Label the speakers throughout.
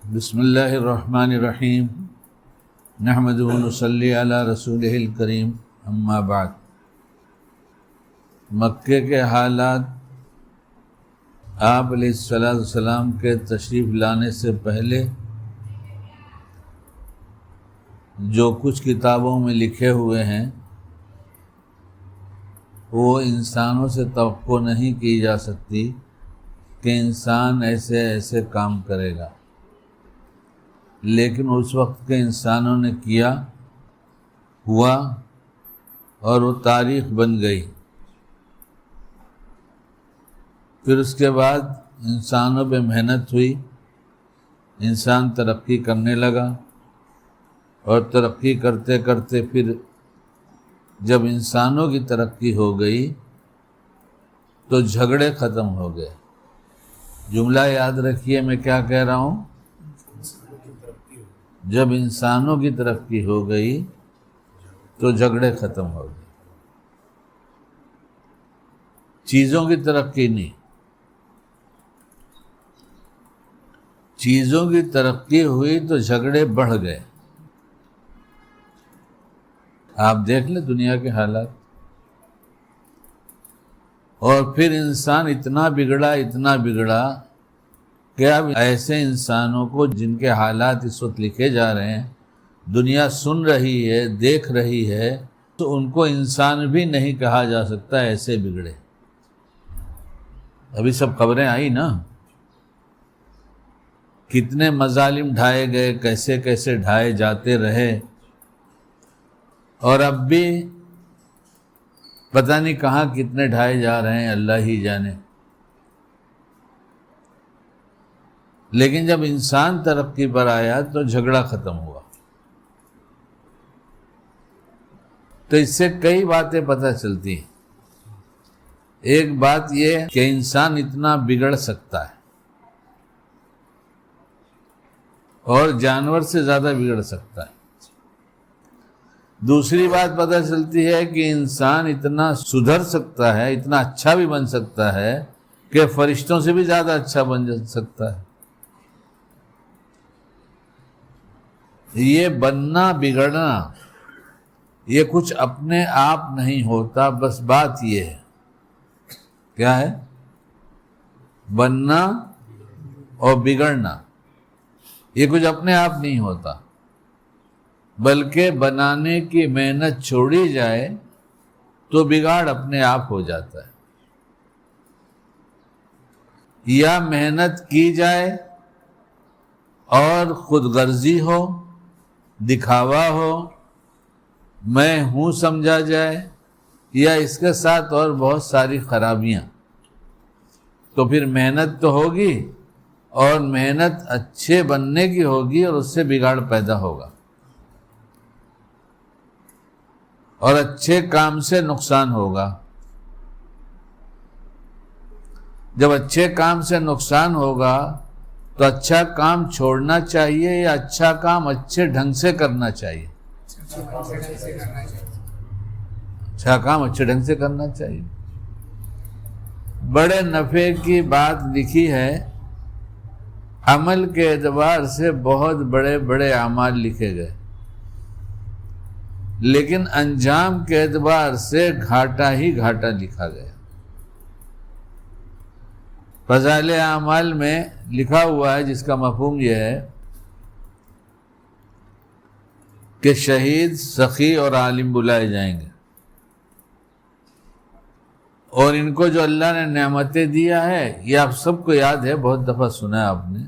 Speaker 1: بسم اللہ الرحمن الرحیم نحمدہ ونصلی علی رسولہ الکریم اما بعد۔ مکے کے حالات آپ علیہ السلام کے تشریف لانے سے پہلے جو کچھ کتابوں میں لکھے ہوئے ہیں وہ انسانوں سے توقع نہیں کی جا سکتی کہ انسان ایسے ایسے کام کرے گا، لیکن اس وقت کے انسانوں نے کیا، ہوا اور وہ تاریخ بن گئی۔ پھر اس کے بعد انسانوں پہ محنت ہوئی، انسان ترقی کرنے لگا، اور ترقی کرتے کرتے پھر جب انسانوں کی ترقی ہو گئی تو جھگڑے ختم ہو گئے۔ جملہ یاد رکھیے میں کیا کہہ رہا ہوں۔ جب انسانوں کی ترقی ہو گئی تو جھگڑے ختم ہو گئے، چیزوں کی ترقی نہیں، چیزوں کی ترقی ہوئی تو جھگڑے بڑھ گئے۔ آپ دیکھ لیں دنیا کے حالات، اور پھر انسان اتنا بگڑا کہ اب ایسے انسانوں کو جن کے حالات اس وقت لکھے جا رہے ہیں، دنیا سن رہی ہے، دیکھ رہی ہے، تو ان کو انسان بھی نہیں کہا جا سکتا، ایسے بگڑے۔ ابھی سب خبریں آئی نا، کتنے مظالم ڈھائے گئے، کیسے کیسے ڈھائے جاتے رہے، اور اب بھی پتہ نہیں کہاں کتنے ڈھائے جا رہے ہیں، اللہ ہی جانے۔ لیکن جب انسان ترقی پر آیا تو جھگڑا ختم ہوا۔ تو اس سے کئی باتیں پتہ چلتی ہیں۔ ایک بات یہ کہ انسان اتنا بگڑ سکتا ہے، اور جانور سے زیادہ بگڑ سکتا ہے۔ دوسری بات پتہ چلتی ہے کہ انسان اتنا سدھر سکتا ہے، اتنا اچھا بھی بن سکتا ہے کہ فرشتوں سے بھی زیادہ اچھا بن سکتا ہے۔ یہ بننا بگڑنا یہ کچھ اپنے آپ نہیں ہوتا، بس بات یہ ہے، کیا ہے؟ بننا اور بگڑنا یہ کچھ اپنے آپ نہیں ہوتا، بلکہ بنانے کی محنت چھوڑی جائے تو بگاڑ اپنے آپ ہو جاتا ہے، یا محنت کی جائے اور خود غرضی ہو، دکھاوا ہو، میں ہوں سمجھا جائے، یا اس کے ساتھ اور بہت ساری خرابیاں، تو پھر محنت تو ہوگی، اور محنت اچھے بننے کی ہوگی، اور اس سے بگاڑ پیدا ہوگا، اور اچھے کام سے نقصان ہوگا۔ جب اچھے کام سے نقصان ہوگا تو اچھا کام چھوڑنا چاہیے یا اچھا کام اچھے ڈھنگ سے کرنا چاہیے؟ اچھا کام اچھے ڈھنگ سے کرنا چاہیے۔ بڑے نفع کی بات لکھی ہے، عمل کے اعتبار سے بہت بڑے بڑے اعمال لکھے گئے، لیکن انجام کے اعتبار سے گھاٹا ہی گھاٹا لکھا گیا۔ فضائل اعمال میں لکھا ہوا ہے، جس کا مفہوم یہ ہے کہ شہید، سخی اور عالم بلائے جائیں گے، اور ان کو جو اللہ نے نعمتیں دیا ہے، یہ آپ سب کو یاد ہے، بہت دفعہ سنا ہے آپ نے،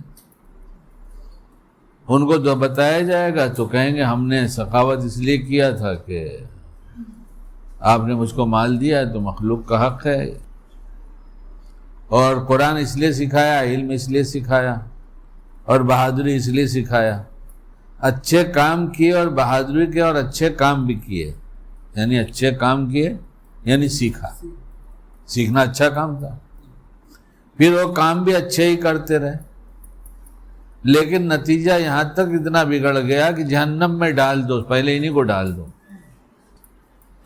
Speaker 1: ان کو جو بتایا جائے گا تو کہیں گے ہم نے سخاوت اس لیے کیا تھا کہ آپ نے مجھ کو مال دیا ہے، تو مخلوق کا حق ہے، اور قرآن اس لیے سکھایا، علم اس لیے سکھایا، اور بہادری اس لیے سکھایا۔ اچھے کام کیے اور بہادری کے، اور اچھے کام بھی کیے، یعنی اچھے کام کیے یعنی سیکھنا اچھا کام تھا، پھر وہ کام بھی اچھے ہی کرتے رہے، لیکن نتیجہ یہاں تک اتنا بگڑ گیا کہ جہنم میں ڈال دو، پہلے انہی کو ڈال دو۔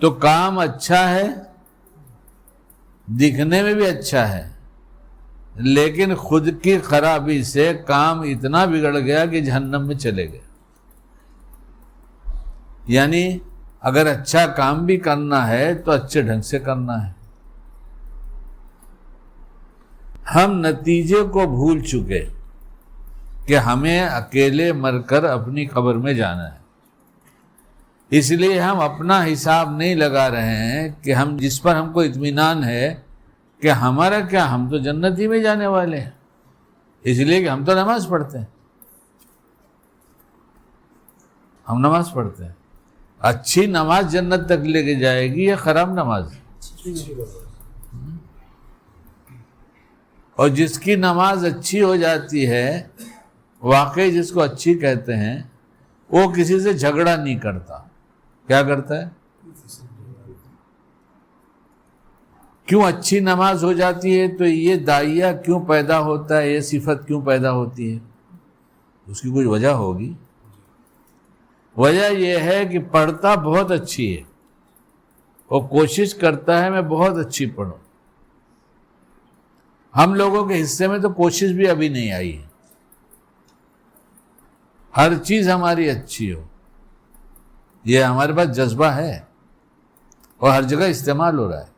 Speaker 1: تو کام اچھا ہے، دکھنے میں بھی اچھا ہے، لیکن خود کی خرابی سے کام اتنا بگڑ گیا کہ جہنم میں چلے گئے. یعنی اگر اچھا کام بھی کرنا ہے تو اچھے ڈھنگ سے کرنا ہے. ہم نتیجے کو بھول چکے کہ ہمیں اکیلے مر کر اپنی قبر میں جانا ہے. اس لیے ہم اپنا حساب نہیں لگا رہے ہیں کہ ہم جس پر ہم کو اطمینان ہے کہ ہمارا کیا، ہم تو جنت ہی میں جانے والے ہیں، اس لیے کہ ہم تو نماز پڑھتے ہیں. ہم نماز پڑھتے ہیں. اچھی نماز جنت تک لے کے جائے گی یا خراب نماز؟ اور جس کی نماز اچھی ہو جاتی ہے، واقعی جس کو اچھی کہتے ہیں، وہ کسی سے جھگڑا نہیں کرتا. کیا کرتا ہے؟ کیوں اچھی نماز ہو جاتی ہے تو یہ داعیہ کیوں پیدا ہوتا ہے، یہ صفت کیوں پیدا ہوتی ہے؟ اس کی کچھ وجہ ہوگی. وجہ یہ ہے کہ پڑھتا بہت اچھی ہے، وہ کوشش کرتا ہے میں بہت اچھی پڑھوں. ہم لوگوں کے حصے میں تو کوشش بھی ابھی نہیں آئی ہے. ہر چیز ہماری اچھی ہو، یہ ہمارے پاس جذبہ ہے اور ہر جگہ استعمال ہو رہا ہے.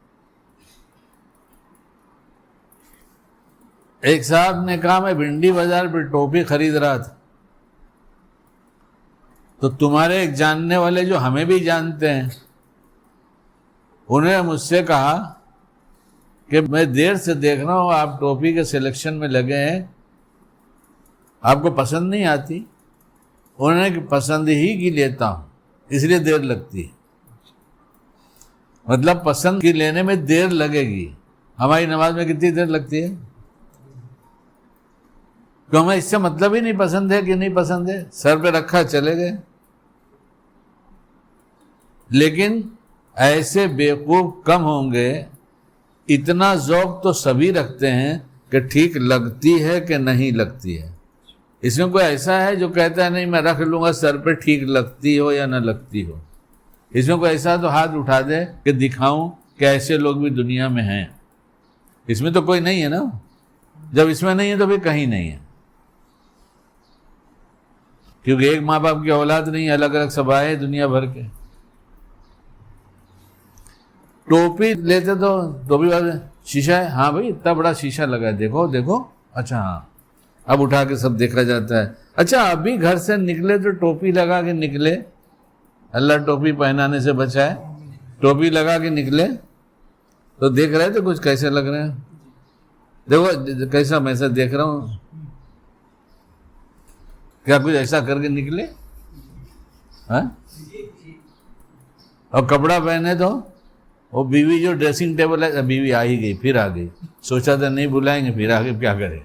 Speaker 1: ایک صاحب نے کہا میں بھنڈی بازار پہ ٹوپی خرید رہا تھا، تو تمہارے ایک جاننے والے جو ہمیں بھی جانتے ہیں، انہوں نے مجھ سے کہا کہ میں دیر سے دیکھ رہا ہوں آپ ٹوپی کے سلیکشن میں لگے ہیں، آپ کو پسند نہیں آتی؟ انہوں نے کہ پسند ہی کی لیتا ہوں اس لیے دیر لگتی ہے. مطلب پسند کی لینے میں دیر لگے گی. ہماری نماز میں کتنی دیر لگتی ہے؟ کیوں ہمیں اس سے مطلب ہی نہیں پسند ہے کہ نہیں پسند ہے، سر پہ رکھا چلے گئے. لیکن ایسے بیوقوف کم ہوں گے. اتنا ذوق تو سبھی رکھتے ہیں کہ ٹھیک لگتی ہے کہ نہیں لگتی ہے. اس میں کوئی ایسا ہے جو کہتا ہے نہیں میں رکھ لوں گا سر پہ، ٹھیک لگتی ہو یا نہ لگتی ہو. اس میں کوئی ایسا تو ہاتھ اٹھا دے کہ دکھاؤں کہ ایسے لوگ بھی دنیا میں ہیں. اس میں تو کوئی نہیں ہے نا. جب اس میں نہیں ہے تو پھر کہیں نہیں ہے، کیونکہ ایک ماں باپ کی اولاد نہیں، الگ الگ سب آئے دنیا بھر کے. ٹوپی لیتے تو ٹوپی والے شیشہ ہے، ہاں بھائی اتنا بڑا شیشہ لگا ہے، دیکھو دیکھو. اچھا ہاں، اب اٹھا کے سب دیکھا جاتا ہے. اچھا ابھی گھر سے نکلے تو ٹوپی لگا کے نکلے، اللہ ٹوپی پہنانے سے بچائے. ٹوپی لگا کے نکلے تو دیکھ رہے تھے کچھ کیسے لگ رہے ہیں، دیکھو کیسا میں سے دیکھ رہا ہوں. کیا کچھ ایسا کر کے نکلے؟ ہاں. اور کپڑا پہنے تو وہ بیوی جو ڈریسنگ ٹیبل ہے، بیوی آ ہی گئی، پھر آ گئی. سوچا تھا نہیں بلائیں گے، پھر آگے کیا کرے.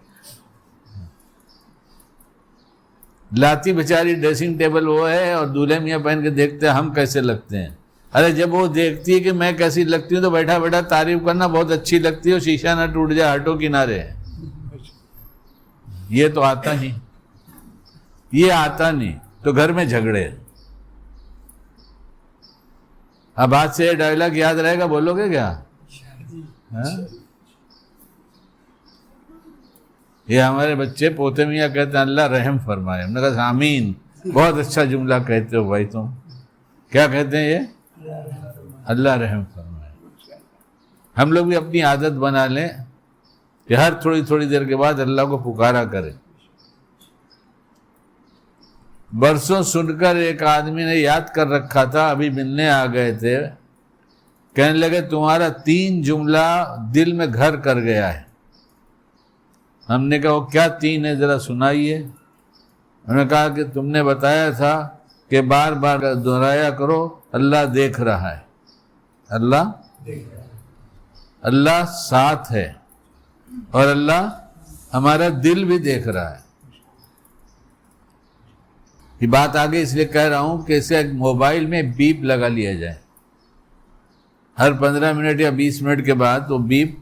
Speaker 1: لاتی بیچاری ڈریسنگ ٹیبل وہ ہے اور دولہے میاں پہن کے دیکھتے ہیں ہم کیسے لگتے ہیں. ارے جب وہ دیکھتی ہے کہ میں کیسی لگتی ہوں تو بیٹھا بیٹھا تعریف کرنا بہت اچھی لگتی ہے، شیشہ نہ ٹوٹ جائے، ہٹو کنارے. یہ تو آتا نہیں، یہ آتا نہیں تو گھر میں جھگڑے. اب آج سے یہ ڈائلاگ یاد رہے گا، بولو گے کیا؟ یہ ہمارے بچے پوتے میاں کہتے ہیں اللہ رحم فرمائے. ہم نے کہا آمین، بہت اچھا جملہ کہتے ہو بھائی تم. کیا کہتے ہیں یہ؟ اللہ رحم فرمائے. ہم لوگ بھی اپنی عادت بنا لیں کہ ہر تھوڑی تھوڑی دیر کے بعد اللہ کو پکارا کریں. برسوں سن کر ایک آدمی نے یاد کر رکھا تھا، ابھی ملنے آ گئے تھے، کہنے لگے تمہارا 3 جملہ دل میں گھر کر گیا ہے. ہم نے کہا وہ کیا 3 ہے ذرا سنائیے. انہوں نے کہا کہ تم نے بتایا تھا کہ بار بار دہرایا کرو اللہ دیکھ رہا ہے. اللہ ساتھ ہے اور اللہ ہمارا دل بھی دیکھ رہا ہے. یہ بات آگے اس لیے کہہ رہا ہوں کہ اسے موبائل میں بیپ لگا لیا جائے. ہر 15 منٹ یا 20 منٹ کے بعد وہ بیپ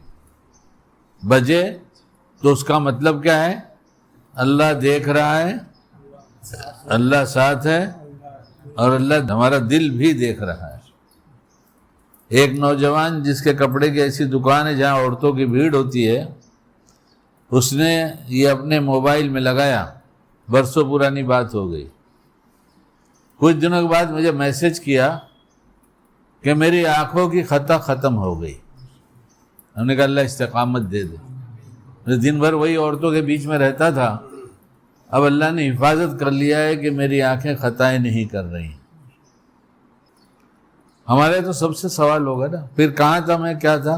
Speaker 1: بجے تو اس کا مطلب کیا ہے؟ اللہ دیکھ رہا ہے، اللہ ساتھ ہے اور اللہ ہمارا دل بھی دیکھ رہا ہے. ایک نوجوان جس کے کپڑے کی ایسی دکان ہے جہاں عورتوں کی بھیڑ ہوتی ہے، اس نے یہ اپنے موبائل میں لگایا، برسوں پرانی بات ہو گئی، کچھ دنوں کے بعد مجھے میسج کیا کہ میری آنکھوں کی خطا ختم ہو گئی۔ ہم نے کہا اللہ استقامت دے دے۔ میں دن بھر وہی عورتوں کے بیچ میں رہتا تھا، اب اللہ نے حفاظت کر لیا ہے کہ میری آنکھیں خطائیں نہیں کر رہی۔ ہمارے تو سب سے سوال ہوگا نا، پھر کہاں تھا میں، کیا تھا؟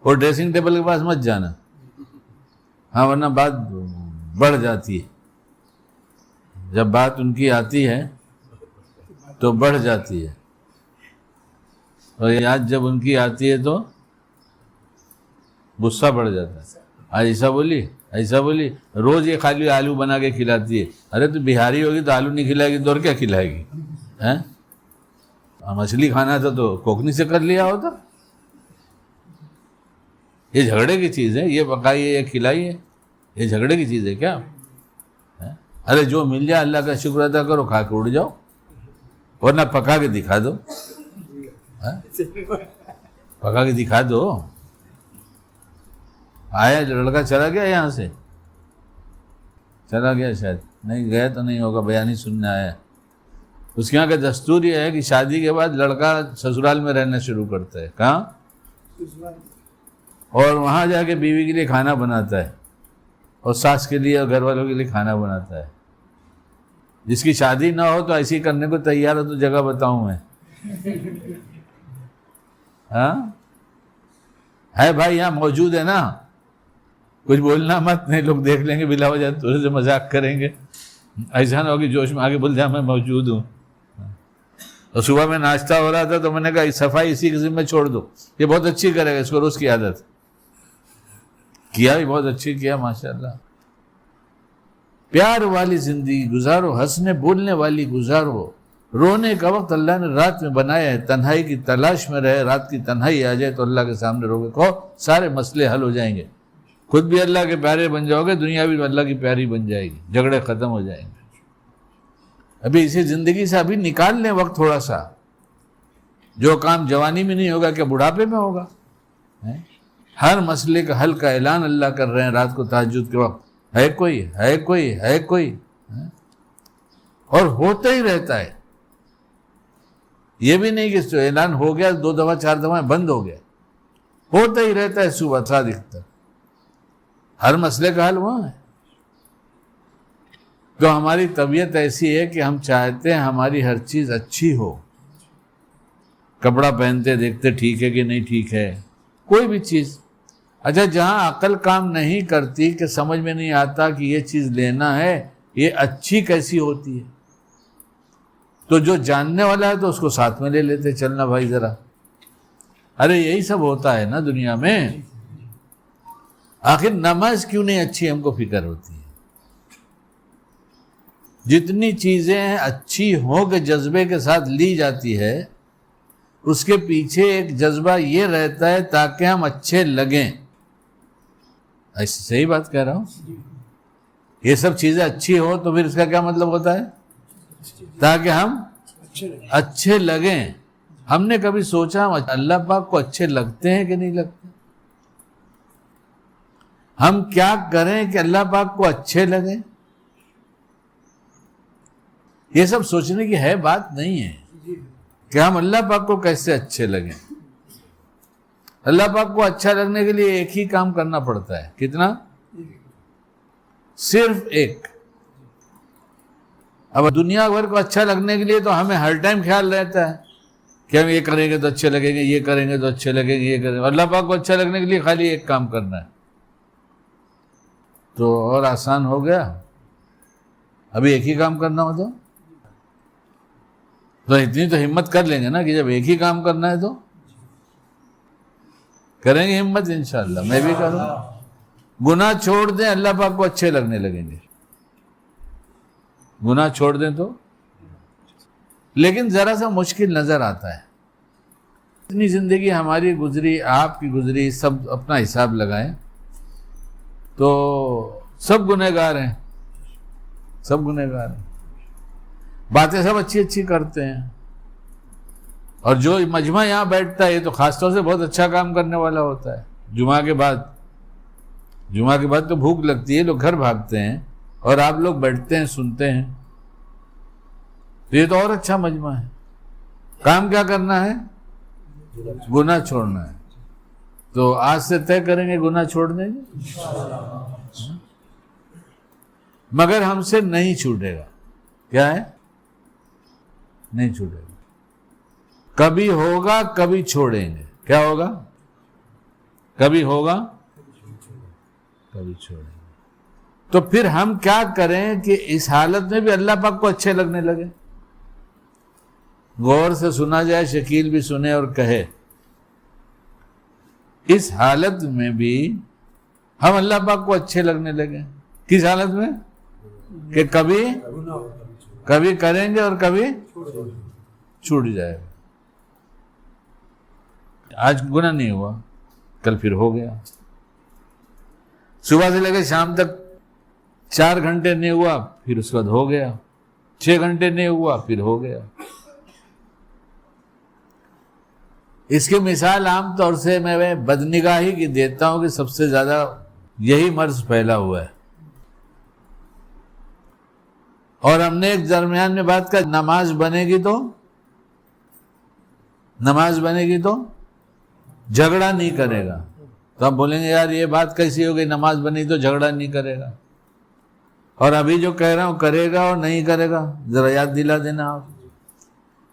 Speaker 1: اور ڈریسنگ ٹیبل کے پاس مت جانا، ہاں ورنہ بات بڑھ جاتی ہے۔ جب بات ان کی آتی ہے تو بڑھ جاتی ہے، اور یاد جب ان کی آتی ہے تو غصہ بڑھ جاتا ہے۔ آج ایسا بولی، روز یہ خالی آلو بنا کے کھلاتی ہے۔ ارے تو بہاری ہوگی تو آلو نہیں کھلائے گی تو اور کیا کھلائے گی؟ مچھلی کھانا تھا تو کوکنی سے کر لیا ہوتا۔ یہ جھگڑے کی چیز ہے، یہ پکائیے یہ کھلائیے، یہ جھگڑے کی چیز ہے کیا؟ ارے جو مل جائے اللہ کا شکر ادا کرو، کھا کے اڑ جاؤ، ورنہ پکا کے دکھا دو، پکا کے دکھا دو۔ آیا لڑکا چلا گیا یہاں سے، چلا گیا شاید، نہیں گیا تو نہیں ہوگا، بیان ہی سننے آیا۔ اس کے یہاں کا دستور یہ ہے کہ شادی کے بعد لڑکا سسرال میں رہنا شروع کرتا ہے، کہاں؟ اور وہاں جا کے بیوی کے لیے کھانا بناتا ہے، اور ساس کے لیے اور گھر والوں کے لیے کھانا بناتا ہے۔ جس کی شادی نہ ہو تو ایسی کرنے کو تیار ہو تو جگہ بتاؤں میں؟ ہاں ہے بھائی، یہاں موجود ہے نا، کچھ بولنا مت، نہیں لوگ دیکھ لیں گے بلا وجہ تھوڑے سے مذاق کریں گے، ایسا نہ ہو کہ جوش میں آگے بول جائے میں موجود ہوں۔ اور صبح میں ناشتہ ہو رہا تھا تو میں نے کہا صفائی اسی قسم میں چھوڑ دو، یہ بہت اچھی کرے گا، اس کو روز کی عادت کیا، بھی بہت اچھی کیا ماشاءاللہ۔ پیار والی زندگی گزارو، ہنسنے بولنے والی گزارو۔ رونے کا وقت اللہ نے رات میں بنایا ہے، تنہائی کی تلاش میں رہے، رات کی تنہائی آ جائے تو اللہ کے سامنے رو کے کہو، سارے مسئلے حل ہو جائیں گے، خود بھی اللہ کے پیارے بن جاؤ گے، دنیا بھی اللہ کی پیاری بن جائے گی، جھگڑے ختم ہو جائیں گے۔ ابھی اسی زندگی سے ابھی نکال لیں وقت تھوڑا سا، جو کام جوانی میں نہیں ہوگا کیا بڑھاپے میں ہوگا؟ ہر مسئلے کا حل کا اعلان اللہ کر رہے ہیں رات کو تہجد کے وقت، ہے کوئی، اور ہوتا ہی رہتا ہے۔ یہ بھی نہیں کہ اعلان ہو گیا 2 دفعہ 4 دفعہ بند ہو گیا، ہوتا ہی رہتا ہے صبح صادق تک، ہر مسئلے کا حل وہاں ہے۔ تو ہماری طبیعت ایسی ہے کہ ہم چاہتے ہیں ہماری ہر چیز اچھی ہو، کپڑا پہنتے دیکھتے ٹھیک ہے کہ نہیں ٹھیک ہے، کوئی بھی چیز۔ اچھا جہاں عقل کام نہیں کرتی کہ سمجھ میں نہیں آتا کہ یہ چیز لینا ہے، یہ اچھی کیسی ہوتی ہے، تو جو جاننے والا ہے تو اس کو ساتھ میں لے لیتے، چلنا بھائی ذرا۔ ارے یہی سب ہوتا ہے نا دنیا میں۔ آخر نماز کیوں نہیں اچھی ہم کو فکر ہوتی ہے؟ جتنی چیزیں اچھی ہوں کہ جذبے کے ساتھ لی جاتی ہے، اس کے پیچھے ایک جذبہ یہ رہتا ہے تاکہ ہم اچھے لگیں۔ ایسی صحیح بات کہہ رہا ہوں؟ یہ سب چیزیں اچھی ہو تو پھر اس کا کیا مطلب ہوتا ہے؟ تاکہ ہم اچھے لگیں۔ ہم نے کبھی سوچا ہم اللہ پاک کو اچھے لگتے ہیں کہ نہیں لگتے؟ ہم کیا کریں کہ اللہ پاک کو اچھے لگیں؟ یہ سب سوچنے کی ہے بات نہیں ہے کہ ہم اللہ پاک کو کیسے اچھے لگیں۔ اللہ پاک کو اچھا لگنے کے لیے ایک ہی کام کرنا پڑتا ہے، کتنا؟ صرف ایک۔ اب دنیا بھر کو اچھا لگنے کے لیے تو ہمیں ہر ٹائم خیال رہتا ہے کہ ہم یہ کریں گے تو اچھے لگیں گے، یہ کریں گے تو اچھے لگیں گے، یہ کریں گے۔ اللہ پاک کو اچھا لگنے کے لیے خالی ایک کام کرنا ہے تو اور آسان ہو گیا۔ ابھی ایک ہی کام کرنا ہو تو اتنی تو ہمت کر لیں گے نا کہ جب ایک ہی کام کرنا ہے تو کریں گے ہمت، انشاءاللہ میں بھی کروں۔ گناہ چھوڑ دیں اللہ پاک کو اچھے لگنے لگیں گے، گناہ چھوڑ دیں تو۔ لیکن ذرا سا مشکل نظر آتا ہے۔ اتنی زندگی ہماری گزری، آپ کی گزری، سب اپنا حساب لگائیں تو سب گنہگار ہیں، سب گنہگار ہیں۔ باتیں سب اچھی اچھی کرتے ہیں، اور جو مجمع یہاں بیٹھتا ہے یہ تو خاص طور سے بہت اچھا کام کرنے والا ہوتا ہے جمعہ کے بعد، جمعہ کے بعد تو بھوک لگتی ہے، لوگ گھر بھاگتے ہیں اور آپ لوگ بیٹھتے ہیں سنتے ہیں، تو یہ تو اور اچھا مجمع ہے۔ کام کیا کرنا ہے؟ گناہ چھوڑنا ہے۔ تو آج سے طے کریں گے گناہ چھوڑ دیں گے، مگر ہم سے نہیں چھوٹے گا۔ کیا ہے؟ نہیں چھوٹے گا، کبھی ہوگا کبھی چھوڑیں گے۔ کیا ہوگا؟ کبھی ہوگا کبھی چھوڑیں گے۔ تو پھر ہم کیا کریں کہ اس حالت میں بھی اللہ پاک کو اچھے لگنے لگے؟ غور سے سنا جائے، شکیل بھی سنے اور کہے، اس حالت میں بھی ہم اللہ پاک کو اچھے لگنے لگے۔ کس حالت میں؟ کہ کبھی کریں گے اور کبھی چھوٹ جائے گا۔ آج گناہ نہیں ہوا، کل پھر ہو گیا۔ صبح سے لے کے شام تک 4 گھنٹے نہیں ہوا، پھر اس کے بعد ہو گیا۔ 6 گھنٹے نہیں ہوا، پھر ہو گیا۔ اس کی مثال عام طور سے میں بدنگاہی کی دیتا ہوں کہ سب سے زیادہ یہی مرض پھیلا ہوا ہے۔ اور ہم نے ایک درمیان میں بات کہا، نماز بنے گی تو جھگڑا نہیں کرے گا۔ تو آپ بولیں گے یار یہ بات کیسی ہوگی، نماز بنی تو جھگڑا نہیں کرے گا، اور ابھی جو کہہ رہا ہوں کرے گا اور نہیں کرے گا، ذرا یاد دلا دینا آپ۔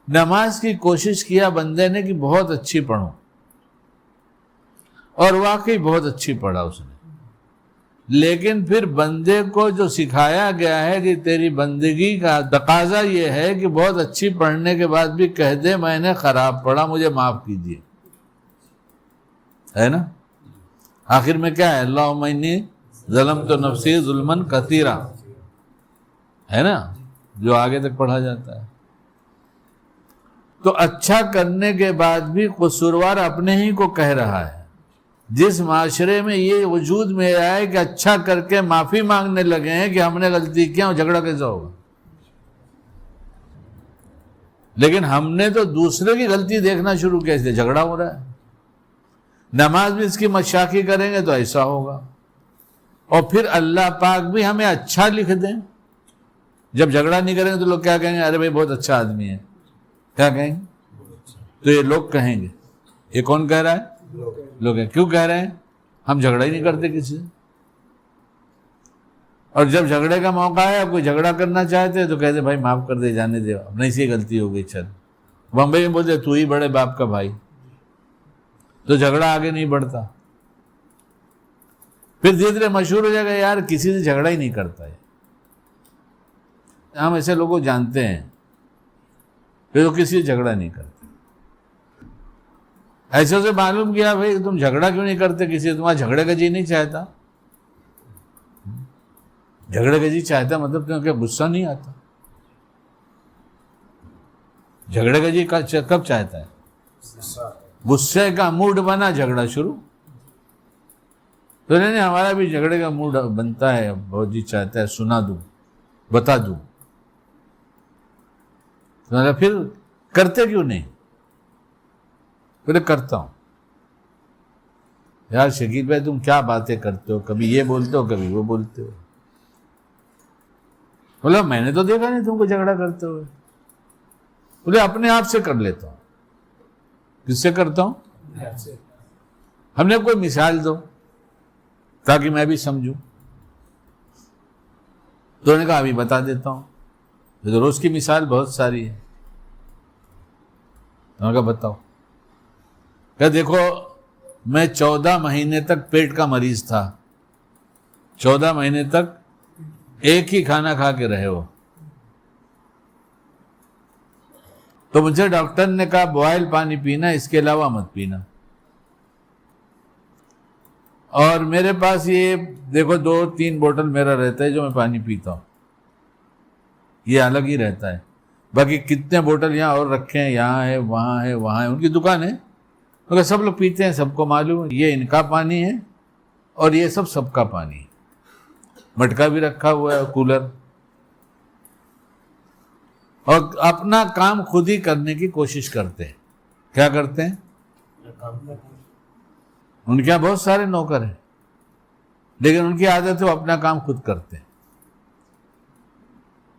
Speaker 1: نماز کی کوشش کیا بندے نے کہ بہت اچھی پڑھوں، اور واقعی بہت اچھی پڑھا اس نے، لیکن پھر بندے کو جو سکھایا گیا ہے کہ تیری بندگی کا تقاضا یہ ہے کہ بہت اچھی پڑھنے کے بعد بھی کہہ دے میں نے خراب پڑھا، مجھے معاف کیجیے، ہے نا؟ آخر میں کیا ہے؟ اللہم انی ظلمت نفسی ظلما کثیرا، ہے نا، جو آگے تک پڑھا جاتا ہے۔ تو اچھا کرنے کے بعد بھی قصوروار اپنے ہی کو کہہ رہا ہے۔ جس معاشرے میں یہ وجود میں آئے کہ اچھا کر کے معافی مانگنے لگے ہیں کہ ہم نے غلطی کیا، اور جھگڑا کیسا ہوگا؟ لیکن ہم نے تو دوسرے کی غلطی دیکھنا شروع کیا، اس لیے جھگڑا ہو رہا ہے۔ نماز بھی اس کی مشاقی کریں گے تو ایسا ہوگا، اور پھر اللہ پاک بھی ہمیں اچھا لکھ دیں۔ جب جھگڑا نہیں کریں گے تو لوگ کیا کہیں گے؟ ارے بھائی بہت اچھا آدمی ہے، کیا کہیں گے؟ تو یہ لوگ کہیں گے۔ یہ کون کہہ رہا ہے؟ لوگ ہیں۔ کیوں کہہ رہے ہیں؟ ہم جھگڑا ہی نہیں کرتے کسی سے، اور جب جھگڑے کا موقع ہے، کوئی جھگڑا کرنا چاہتے تو کہتے بھائی معاف کر دے، جانے دے، اپنے سے غلطی ہو گئی، چل۔ بمبئی میں بولتے تو ہی بڑے باپ کا بھائی، تو جھگڑا آگے نہیں بڑھتا۔ پھر دھیرے دھیرے مشہور ہو جائے گا یار کسی سے جھگڑا ہی نہیں کرتا ہے۔ ہم ایسے لوگوں کو جانتے ہیں، پھر وہ کسی سے جھگڑا نہیں کرتے۔ ایسے سے معلوم کیا بھائی تم جھگڑا کیوں نہیں کرتے کسی سے؟ تمہارا جھگڑے کا جی نہیں چاہتا؟ جھگڑے کا جی چاہتا مطلب کیونکہ غصہ نہیں آتا۔ جھگڑے کا جی کب چاہتا ہے؟ غصے کا موڈ بنا، جھگڑا شروع۔ تو نہیں ہمارا بھی جھگڑے کا موڈ بنتا ہے، بہت جی چاہتا ہے سنا دوں، بتا دوں۔ پھر کرتے کیوں نہیں؟ پھر کرتا ہوں۔ یار شکیل بھائی تم کیا باتیں کرتے ہو، کبھی یہ بولتے ہو کبھی وہ بولتے ہو۔ بولا میں نے تو دیکھا نہیں تم کو جھگڑا کرتے ہوئے۔ بولے اپنے آپ سے کر لیتا ہوں۔ کس سے کرتا ہوں؟ ہم نے کوئی مثال دو تاکہ میں بھی سمجھوں۔ تو نے کہا ابھی بتا دیتا ہوں، روز کی مثال بہت ساری ہے۔ انہوں نے کہا بتاؤ۔ کہ دیکھو میں 14 مہینے تک پیٹ کا مریض تھا، 14 مہینے تک ایک ہی کھانا کھا کے رہے ہو۔ تو مجھے ڈاکٹر نے کہا بوائل پانی پینا، اس کے علاوہ مت پینا۔ اور میرے پاس یہ دیکھو 2-3 بوتل میرا رہتا ہے جو میں پانی پیتا ہوں، یہ الگ ہی رہتا ہے۔ باقی کتنے بوتل یہاں اور رکھے ہیں، یہاں ہے وہاں ہے وہاں ہے، ان کی دکان ہے، مگر سب لوگ پیتے ہیں، سب کو معلوم ہے یہ ان کا پانی ہے اور یہ سب کا پانی ہے۔ مٹکا بھی رکھا ہوا ہے، کولر، اور اپنا کام خود ہی کرنے کی کوشش کرتے ہیں۔ کیا کرتے ہیں؟ ان کے یہاں بہت سارے نوکر ہیں، لیکن ان کی عادت ہے وہ اپنا کام خود کرتے ہیں،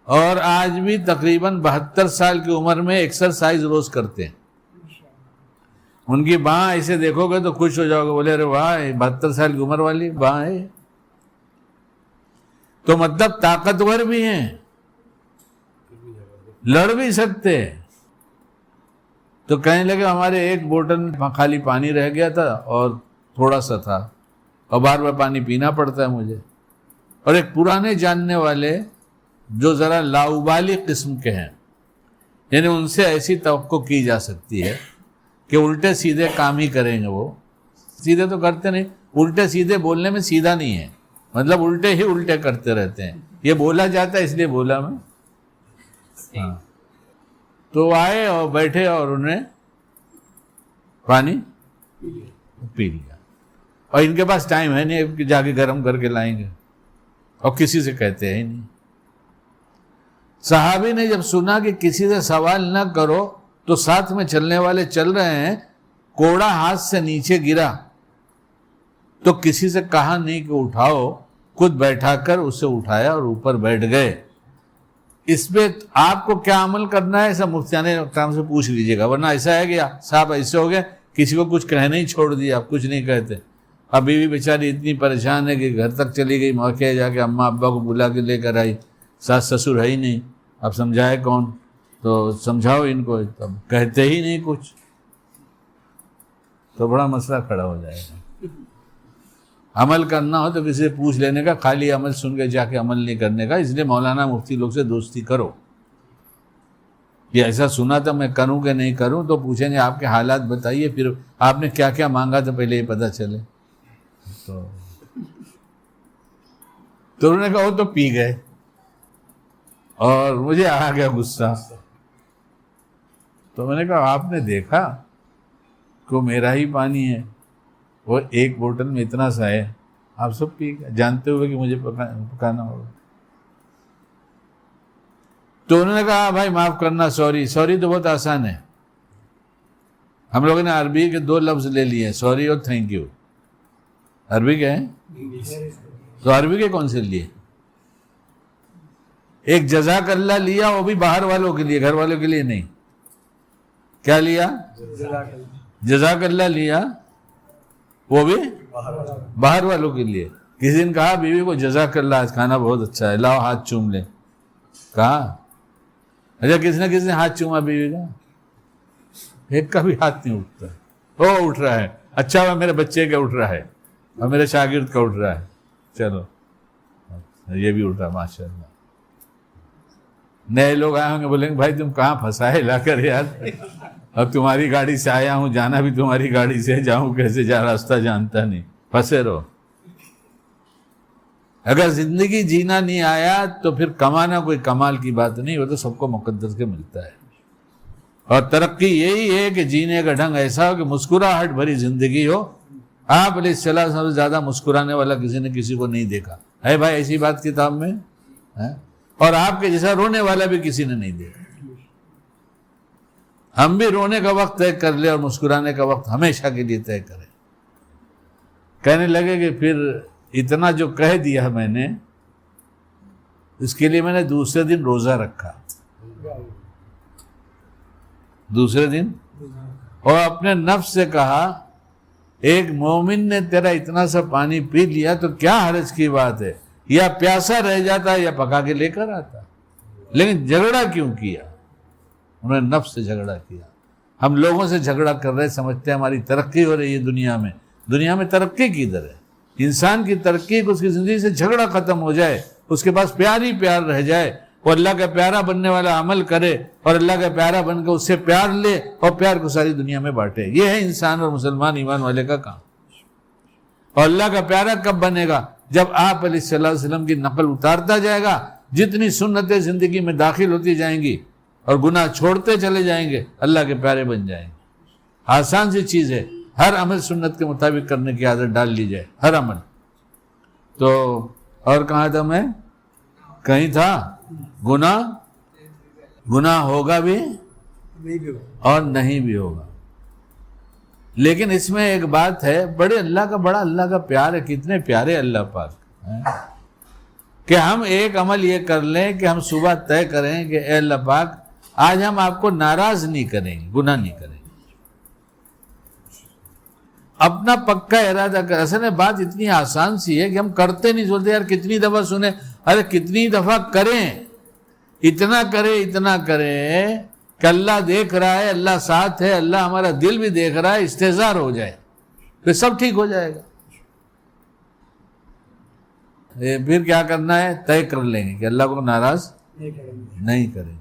Speaker 1: اور آج بھی تقریباً 72 سال کی عمر میں ایکسرسائز روز کرتے ہیں. ان کی باں ایسے دیکھو گے تو خوش ہو جاؤ گے، بولے ارے واہ 72 سال کی عمر والی باں ہے. تو مطلب طاقتور بھی ہیں، لڑ بھی سکتے. تو کہنے لگے ہمارے ایک بوتل میں خالی پانی رہ گیا تھا اور تھوڑا سا تھا، اور بار بار پانی پینا پڑتا ہے مجھے. اور ایک پرانے جاننے والے جو ذرا لاؤبالی قسم کے ہیں، یعنی ان سے ایسی توقع کی جا سکتی ہے کہ الٹے سیدھے کام ہی کریں گے. وہ سیدھے تو کرتے نہیں، الٹے سیدھے بولنے میں سیدھا نہیں ہے، مطلب الٹے ہی الٹے کرتے رہتے ہیں. یہ بولا جاتا ہے اس لیے بولا میں. ہاں تو آئے اور بیٹھے اور انہیں پانی پی لیا. اور ان کے پاس ٹائم ہے نہیں کہ جا کے گرم کر کے لائیں گے، اور کسی سے کہتے ہیں نہیں. صحابی نے جب سنا کہ کسی سے سوال نہ کرو تو ساتھ میں چلنے والے چل رہے ہیں، کوڑا ہاتھ سے نیچے گرا تو کسی سے کہا نہیں کہ اٹھاؤ، خود بیٹھا کر اسے اٹھایا اور اوپر بیٹھ گئے. اس پہ آپ کو کیا عمل کرنا ہے ایسا مفتیان اکرام سے پوچھ لیجئے گا، ورنہ ایسا ہے کہ صاحب ایسے ہو گئے کسی کو کچھ کہنے ہی چھوڑ دیا، آپ کچھ نہیں کہتے. اب بیوی بیچاری اتنی پریشان ہے کہ گھر تک چلی گئی، موقع جا کے اماں ابا کو بلا کے لے کر آئی، ساس سسر ہے ہی نہیں، اب سمجھائے کون؟ تو سمجھاؤ ان کو، تب کہتے ہی نہیں کچھ، تو بڑا مسئلہ کھڑا ہو جائے گا. عمل کرنا ہو تو کسی سے پوچھ لینے کا، خالی عمل سن کے جا کے عمل نہیں کرنے کا. اس لیے مولانا مفتی لوگ سے دوستی کرو. یہ ایسا سنا تھا میں کروں کہ نہیں کروں، تو پوچھیں گے آپ کے حالات بتائیے، پھر آپ نے کیا کیا مانگا تھا پہلے یہ پتہ چلے. تو انہوں نے کہا وہ تو پی گئے، اور مجھے آ گیا غصہ. تو میں نے کہا آپ نے دیکھا کہ وہ میرا ہی پانی ہے، وہ ایک بوتل میں اتنا سا ہے، آپ سب پی گئے جانتے ہوئے کہ مجھے پکانا ہوگا. تو انہوں نے کہا بھائی معاف کرنا، سوری. سوری تو بہت آسان ہے. ہم لوگوں نے عربی کے 2 لفظ لے لیے، سوری اور تھینک یو. عربی کے ہیں تو عربی کے کون سے لیے؟ ایک جزاک اللہ لیا، وہ بھی باہر والوں کے لیے، گھر والوں کے لیے نہیں. کیا لیا؟ جزاک اللہ لیا، وہ بھی باہر والوں کے لیے. کسی نے کہا بیوی کو جزاک اللہ آج کھانا بہت اچھا ہے، لاؤ ہاتھ چوم لیں. کہا اچھا کس نے ہاتھ چوما بیوی کا؟ ایک کا بھی ہاتھ نہیں اٹھتا. وہ اٹھ رہا ہے، اچھا وہ میرے بچے کا اٹھ رہا ہے اور میرے شاگرد کا اٹھ رہا ہے، چلو یہ بھی اٹھا ماشاء اللہ. نئے لوگ آئے ہوں گے بولیں گے بھائی تم کہاں پھنسائے لا کر یار، اب تمہاری گاڑی سے آیا ہوں، جانا بھی تمہاری گاڑی سے، جاؤں کیسے، جا راستہ جانتا نہیں، پھنسے رہو. اگر زندگی جینا نہیں آیا تو پھر کمانا کوئی کمال کی بات نہیں، وہ تو سب کو مقدر کے ملتا ہے. اور ترقی یہی ہے کہ جینے کا ڈھنگ ایسا ہو کہ مسکراہٹ بھری زندگی ہو. آپ علیہ السلام سے زیادہ مسکرانے والا کسی نے کسی کو نہیں دیکھا ہے بھائی، ایسی بات کتاب میں ہے. اور آپ کے جیسا رونے والا بھی کسی نے نہیں دیکھا. ہم بھی رونے کا وقت طے کر لیں اور مسکرانے کا وقت ہمیشہ کے لیے طے کریں. کہنے لگے کہ پھر اتنا جو کہہ دیا میں نے، اس کے لیے میں نے دوسرے دن روزہ رکھا، دوسرے دن، اور اپنے نفس سے کہا ایک مومن نے تیرا اتنا سا پانی پی لیا تو کیا حرج کی بات ہے، یا پیاسا رہ جاتا یا پکا کے لے کر آتا. لیکن جھگڑا کیوں کیا؟ انہوں نے نفس سے جھگڑا کیا. ہم لوگوں سے جھگڑا کر رہے، سمجھتے ہیں ہماری ترقی ہو رہی ہے دنیا میں. دنیا میں ترقی کدھر ہے؟ انسان کی ترقی کو اس کی زندگی سے جھگڑا ختم ہو جائے، اس کے پاس پیار ہی پیار رہ جائے، وہ اللہ کا پیارا بننے والا عمل کرے اور اللہ کا پیارا بن کے اس سے پیار لے اور پیار کو ساری دنیا میں بانٹے. یہ ہے انسان اور مسلمان ایمان والے کا کام. اور اللہ کا پیارا کب بنے گا؟ جب آپ علیہ الصلوۃ والسلام کی نقل اتارتا جائے گا، جتنی سنتیں زندگی میں داخل ہوتی جائیں گی اور گناہ چھوڑتے چلے جائیں گے، اللہ کے پیارے بن جائیں گے. آسان سی چیز ہے، ہر عمل سنت کے مطابق کرنے کی عادت ڈال لی جائے، ہر عمل. تو اور کہاں تھا میں؟ کہیں تھا گناہ ہوگا بھی اور نہیں بھی ہوگا، لیکن اس میں ایک بات ہے، بڑے اللہ کا پیار ہے، کتنے پیارے اللہ پاک ہیں کہ ہم ایک عمل یہ کر لیں کہ ہم صبح طے کریں کہ اے اللہ پاک آج ہم آپ کو ناراض نہیں کریں گے، گناہ نہیں کریں گے، اپنا پکا ارادہ کر. اصل میں بات اتنی آسان سی ہے کہ ہم کرتے نہیں، سوچتے یار کتنی دفعہ سنیں، ارے کتنی دفعہ کریں، اتنا کریں کہ اللہ دیکھ رہا ہے، اللہ ساتھ ہے، اللہ ہمارا دل بھی دیکھ رہا ہے، استحضار ہو جائے پھر سب ٹھیک ہو جائے گا. پھر کیا کرنا ہے؟ طے کر لیں گے کہ اللہ کو ناراض نہیں کریں گے.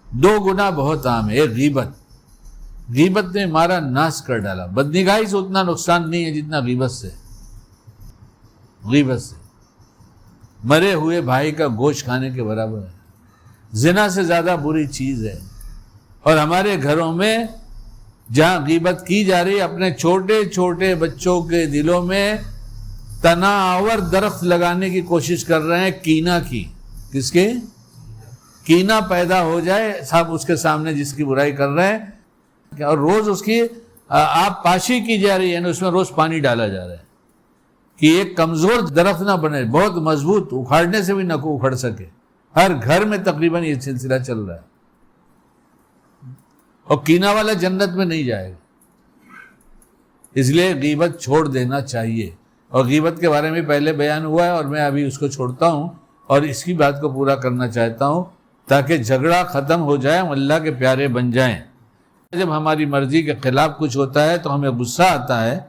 Speaker 1: دو گناہ بہت عام ہے. ایک غیبت نے ہمارا ناش کر ڈالا. بدنگاہی سے اتنا نقصان نہیں ہے جتنا غیبت سے مرے ہوئے بھائی کا گوشت کھانے کے برابر ہے. زنا سے زیادہ بری چیز ہے. اور ہمارے گھروں میں جہاں غیبت کی جا رہی ہے، اپنے چھوٹے چھوٹے بچوں کے دلوں میں تناور درخت لگانے کی کوشش کر رہے ہیں، کینہ کی. کس کے؟ کینہ پیدا ہو جائے صاحب اس کے سامنے جس کی برائی کر رہے ہیں، اور روز اس کی آپ پاشی کی جا رہی ہے، اس میں روز پانی ڈالا جا رہا ہے کہ ایک کمزور درخت نہ بنے، بہت مضبوط، اکھاڑنے سے بھی نہ کو اکھڑ سکے. ہر گھر میں تقریباً یہ سلسلہ چل رہا ہے. اور کینہ والا جنت میں نہیں جائے گا. اس لیے غیبت چھوڑ دینا چاہیے. اور غیبت کے بارے میں پہلے بیان ہوا ہے اور میں ابھی اس کو چھوڑتا ہوں اور اس کی بات کو پورا کرنا چاہتا ہوں تاکہ جھگڑا ختم ہو جائے، ہم اللہ کے پیارے بن جائیں. جب ہماری مرضی کے خلاف کچھ ہوتا ہے تو ہمیں غصہ آتا ہے،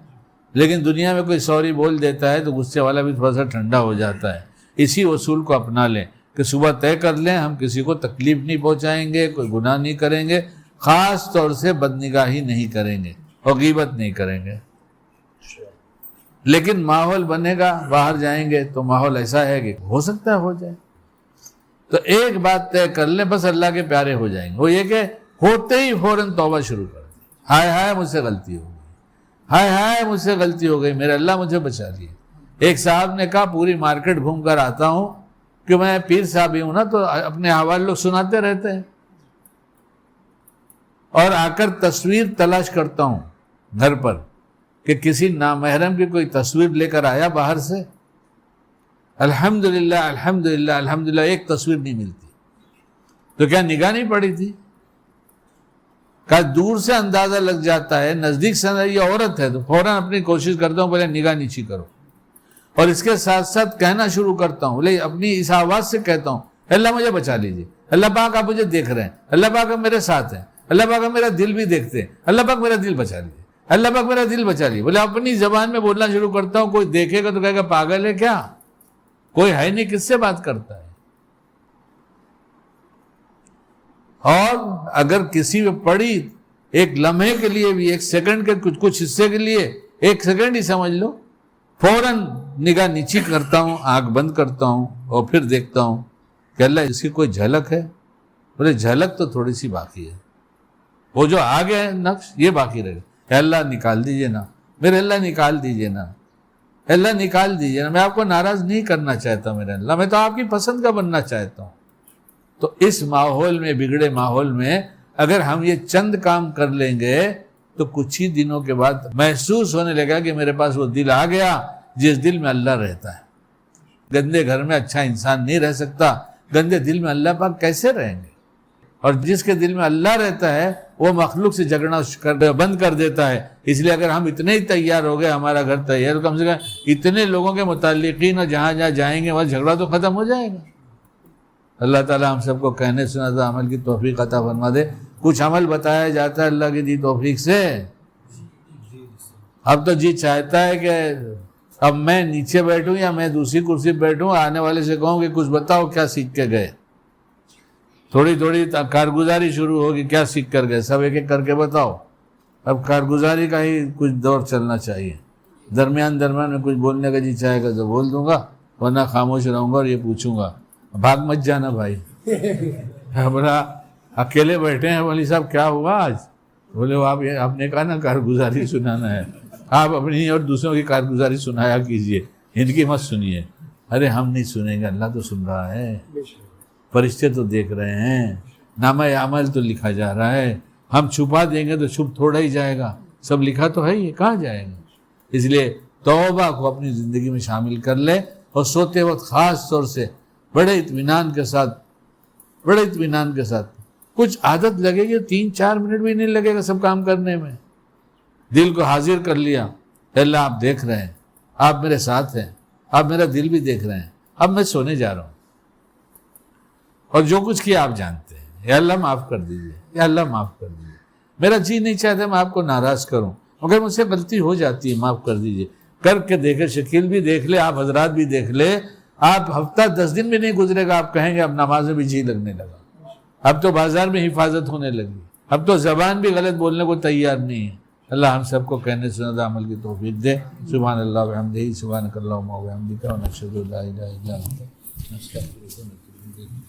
Speaker 1: لیکن دنیا میں کوئی سوری بول دیتا ہے تو غصے والا بھی تھوڑا سا ٹھنڈا ہو جاتا ہے. اسی اصول کو اپنا لیں کہ صبح طے کر لیں ہم کسی کو تکلیف نہیں پہنچائیں گے، کوئی گناہ نہیں کریں گے، خاص طور سے بدنگاہی نہیں کریں گے اور غیبت نہیں کریں گے. لیکن ماحول بنے گا، باہر جائیں گے تو ماحول ایسا ہے کہ ہو سکتا ہے ہو جائے. تو ایک بات طے کر لیں، بس اللہ کے پیارے ہو جائیں گے. وہ یہ کہ ہوتے ہی فوراً توبہ شروع کر دیں. ہائے مجھ سے غلطی ہو گئی، ہائے مجھ سے غلطی ہو گئی، میرے اللہ مجھے بچا لیے. ایک صاحب نے کہا پوری مارکیٹ گھوم کر آتا ہوں کہ میں پیر صاحب ہی ہوں نا، تو اپنے حوالے لوگ سناتے رہتے ہیں، اور آ کر تصویر تلاش کرتا ہوں گھر پر کہ کسی نامحرم کی کوئی تصویر لے کر آیا باہر سے. الحمدللہ ایک تصویر نہیں ملتی. تو کیا نگاہ نہیں پڑی تھی؟ کہ دور سے اندازہ لگ جاتا ہے، نزدیک سے یہ عورت ہے تو فوراً اپنی کوشش کرتا ہوں پہلے نگاہ نیچی کرو، اور اس کے ساتھ ساتھ کہنا شروع کرتا ہوں، لے اپنی اس آواز سے کہتا ہوں اللہ مجھے بچا لیجیے، اللہ پاک آپ مجھے دیکھ رہے ہیں، اللہ پاک آپ میرے ساتھ ہیں، اللہ پاک آپ میرا دل بھی دیکھتے ہیں، اللہ پاک میرا دل بچا لیجیے، اللہ پاک میرا دل بچا لیجیے. بولے اپنی زبان میں بولنا شروع کرتا ہوں. کوئی دیکھے گا تو کہے گا پاگل ہے کیا، کوئی ہے نہیں، کس سے بات کرتا ہے. اور اگر کسی میں پڑی ایک لمحے کے لیے بھی، ایک سیکنڈ کے کچھ حصے کے لیے، ایک سیکنڈ ہی سمجھ لو، فوراً نگاہ نیچی کرتا ہوں، آنکھ بند کرتا ہوں اور پھر دیکھتا ہوں کہ اللہ اس کی کوئی جھلک ہے. بولے جھلک تو تھوڑی سی باقی ہے، وہ جو آ گیا ہے نقش یہ باقی رہے گا. اللہ نکال دیجئے نا، میرے اللہ نکال دیجئے نا، اللہ نکال دیجئے نا. میں آپ کو ناراض نہیں کرنا چاہتا میرے اللہ، میں تو آپ کی پسند کا بننا چاہتا ہوں. تو اس ماحول میں، بگڑے ماحول میں اگر ہم یہ چند کام کر لیں گے تو کچھ ہی دنوں کے بعد محسوس ہونے لگا کہ میرے پاس وہ دل آ گیا جس دل میں اللہ رہتا ہے. گندے گھر میں اچھا انسان نہیں رہ سکتا، گندے دل میں اللہ پاک کیسے رہیں گے؟ اور جس کے دل میں اللہ رہتا ہے وہ مخلوق سے جھگڑنا بند کر دیتا ہے. اس لیے اگر ہم اتنے ہی تیار ہو گئے، ہمارا گھر تیار، کم سے کم اتنے لوگوں کے متعلقین اور جہاں جہاں جائیں گے وہاں جھگڑا تو ختم ہو جائے گا. اللہ تعالیٰ ہم سب کو کہنے سنا عمل کی توفیق عطا فرما دے. کچھ عمل بتایا جاتا ہے اللہ کی دی توفیق سے. اب تو جی چاہتا ہے کہ اب میں نیچے بیٹھوں یا میں دوسری کرسی پہ بیٹھوں، آنے والے سے کہوں کہ کچھ بتاؤ کیا سیکھ کے گئے. تھوڑی تھوڑی کارگزاری شروع ہوگی، کیا سیکھ کر گئے، سب ایک ایک کر کے بتاؤ. اب کارگزاری کا ہی کچھ دور چلنا چاہیے. درمیان میں کچھ بولنے کا جی چاہے گا تو بول دوں گا، ورنہ خاموش رہوں گا اور یہ پوچھوں گا بھاگ مت جانا بھائی. بڑا اکیلے بیٹھے ہیں، ولی صاحب کیا ہوا آج؟ بولے وہ آپ نے کہا نا کارگزاری سنانا ہے، آپ اپنی اور دوسروں کی کارگزاری سنایا کیجئے، ان کی مت سنیے. ارے ہم نہیں سنیں گے، اللہ تو سن رہا ہے، فرشتے تو دیکھ رہے ہیں، نامہ عمل تو لکھا جا رہا ہے. ہم چھپا دیں گے تو چھپ تھوڑا ہی جائے گا. سب لکھا تو ہے یہ، کہاں جائیں گے؟ اس لیے توبہ کو اپنی زندگی میں شامل کر لے، اور سوتے وقت خاص طور سے بڑے اطمینان کے ساتھ کچھ عادت لگے گی، 3-4 منٹ بھی نہیں لگے گا سب کام کرنے میں. دل کو حاضر کر لیا، اے اللہ آپ دیکھ رہے ہیں، آپ میرے ساتھ ہیں، آپ میرا دل بھی دیکھ رہے ہیں، اب میں سونے جا رہا ہوں، اور جو کچھ کیا آپ جانتے ہیں، یا اللہ معاف کر دیجئے، یا اللہ معاف کر دیجئے، میرا جی نہیں چاہتا میں آپ کو ناراض کروں، مگر مجھ سے غلطی ہو جاتی ہے، معاف کر دیجئے. کر کے دیکھے، شکیل بھی دیکھ لے، آپ حضرات بھی دیکھ لے، آپ ہفتہ 10 دن بھی نہیں گزرے گا، آپ کہیں گے اب نماز میں بھی جی لگنے لگا، اب تو بازار میں حفاظت ہونے لگی، اب تو زبان بھی غلط بولنے کو تیار نہیں ہے. اللہ ہم سب کو کہنے سنت عمل کی توفیق دے. سبحان اللہ وبحمدہ، سبحانک اللہم وبحمدک، ونشہد ان لا الہ الا انت، نستغفرک ونتوب الیک.